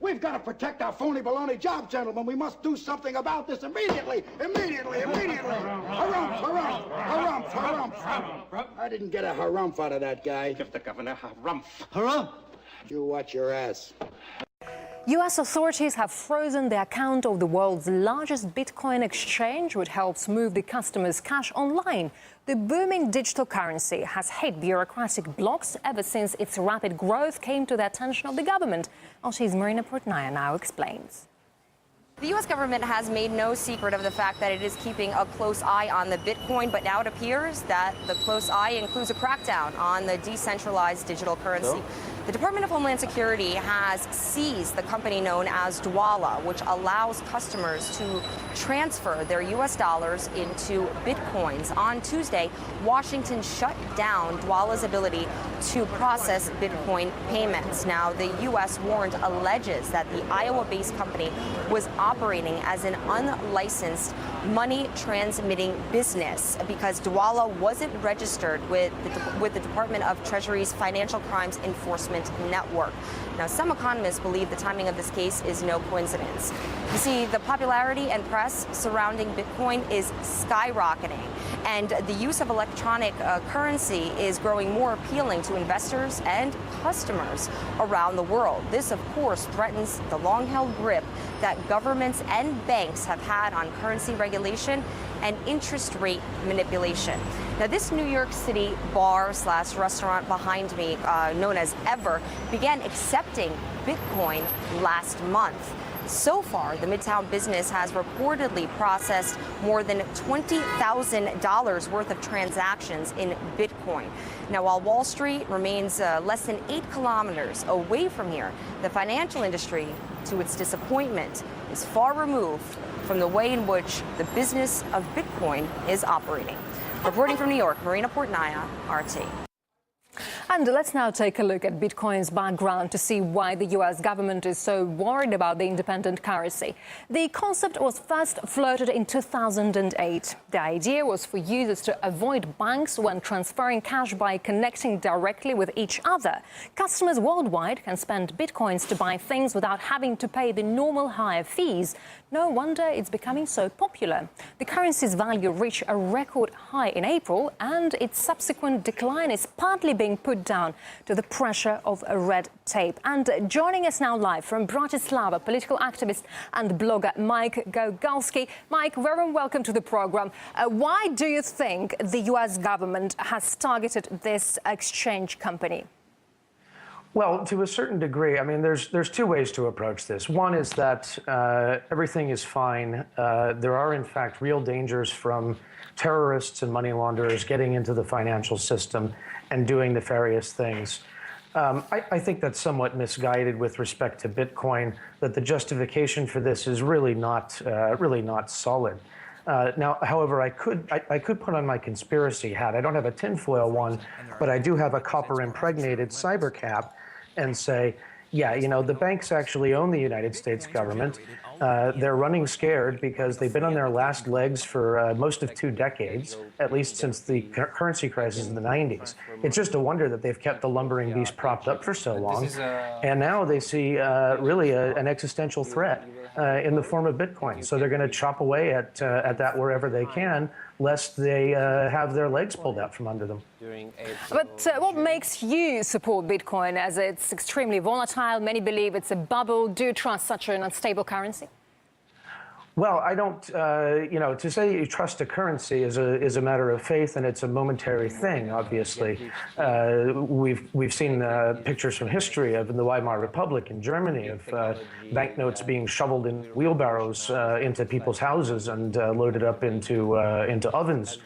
We've got to protect our phony baloney job, gentlemen. We must do something about this immediately. Immediately. Harumph, harumph, harumph, harumph. I didn't get a harumph out of that guy. Give the governor harumph. Harumph. You watch your ass. U.S. authorities have frozen the account of the world's largest Bitcoin exchange, which helps move the customers' cash online. The booming digital currency has hit bureaucratic blocks ever since its rapid growth came to the attention of the government. RT's Marina Portnaya now explains. The U.S. government has made no secret of the fact that it is keeping a close eye on the Bitcoin, but now it appears that the close eye includes a crackdown on the decentralized digital currency. The Department of Homeland Security has seized the company known as Dwolla, which allows customers to transfer their U.S. dollars into Bitcoins. On Tuesday, Washington shut down Dwolla's ability to process Bitcoin payments. Now, the U.S. warrant alleges that the Iowa-based company was operating as an unlicensed money transmitting business because Dwolla wasn't registered with the Department of Treasury's Financial Crimes Enforcement Network. Now, some economists believe the timing of this case is no coincidence. You see, the popularity and press surrounding Bitcoin is skyrocketing, and the use of electronic currency is growing more appealing to investors and customers around the world. This, of course, threatens the long-held grip that governments and banks have had on currency regulation and interest rate manipulation. Now, this New York City bar/restaurant behind me, known as Ever, began accepting Bitcoin last month. So far, the Midtown business has reportedly processed more than $20,000 worth of transactions in Bitcoin. Now, while Wall Street remains less than 8 kilometers away from here, the financial industry, to its disappointment, is far removed from the way in which the business of Bitcoin is operating. Reporting from New York, Marina Portnaya, RT. And let's now take a look at Bitcoin's background to see why the U.S. government is so worried about the independent currency. The concept was first floated in 2008. The idea was for users to avoid banks when transferring cash by connecting directly with each other. Customers worldwide can spend Bitcoins to buy things without having to pay the normal higher fees. No wonder it's becoming so popular. The currency's value reached a record high in April, and its subsequent decline is partly being put down to the pressure of red tape. And joining us now live from Bratislava, political activist and blogger Mike Gogalski. Mike, very welcome to the program. Why do you think the U.S. government has targeted this exchange company? Well, to a certain degree, I mean, there's two ways to approach this. One is that everything is fine. There are, in fact, real dangers from terrorists and money launderers getting into the financial system and doing nefarious things. I think that's somewhat misguided with respect to Bitcoin, that the justification for this is really not solid. Now, however, I could put on my conspiracy hat. I don't have a tinfoil one, but I do have a copper-impregnated cyber cap and say, yeah, you know, the banks actually own the United States government. They're running scared because they've been on their last legs for most of 2 decades, at least since the currency crisis in the 90s. It's just a wonder that they've kept the lumbering beast propped up for so long. And now they see really an existential threat in the form of Bitcoin. So they're going to chop away at that wherever they can, lest they have their legs pulled out from under them. But what makes you support Bitcoin, as it's extremely volatile? Many believe it's a bubble. Do you trust such an unstable currency? Well, I don't, you know, to say you trust a currency is a matter of faith, and it's a momentary thing, obviously. We've seen pictures from history of the Weimar Republic in Germany of banknotes being shoveled in wheelbarrows into people's houses and loaded up into ovens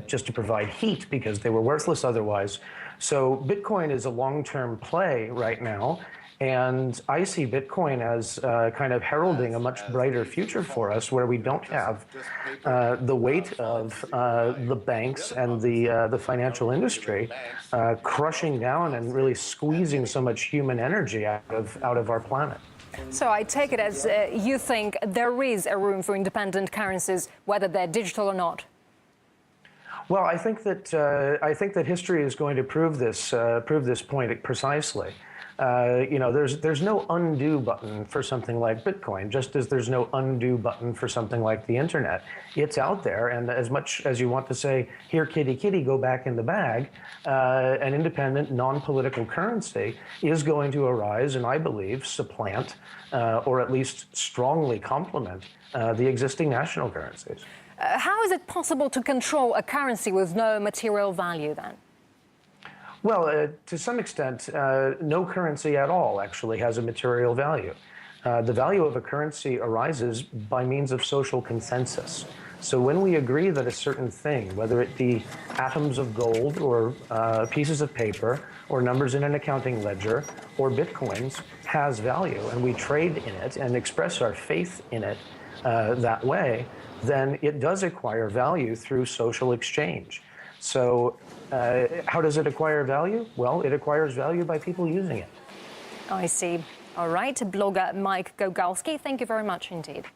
just to provide heat because they were worthless otherwise. So Bitcoin is a long-term play right now. And I see Bitcoin as kind of heralding a much brighter future for us, where we don't have the weight of the banks and the financial industry crushing down and really squeezing so much human energy out of our planet. So I take it as you think there is a room for independent currencies, whether they're digital or not. Well, I think that history is going to prove this point precisely. There's no undo button for something like Bitcoin, just as there's no undo button for something like the internet. It's out there, and as much as you want to say, here, kitty, kitty, go back in the bag, an independent, non-political currency is going to arise and, I believe, supplant, or at least strongly complement, the existing national currencies. How is it possible to control a currency with no material value, then? Well, to some extent, no currency at all actually has a material value. The value of a currency arises by means of social consensus. So when we agree that a certain thing, whether it be atoms of gold or pieces of paper or numbers in an accounting ledger or bitcoins, has value, and we trade in it and express our faith in it that way, then it does acquire value through social exchange. So how does it acquire value? Well, it acquires value by people using it. I see. All right, blogger Mike Gogalski, thank you very much indeed.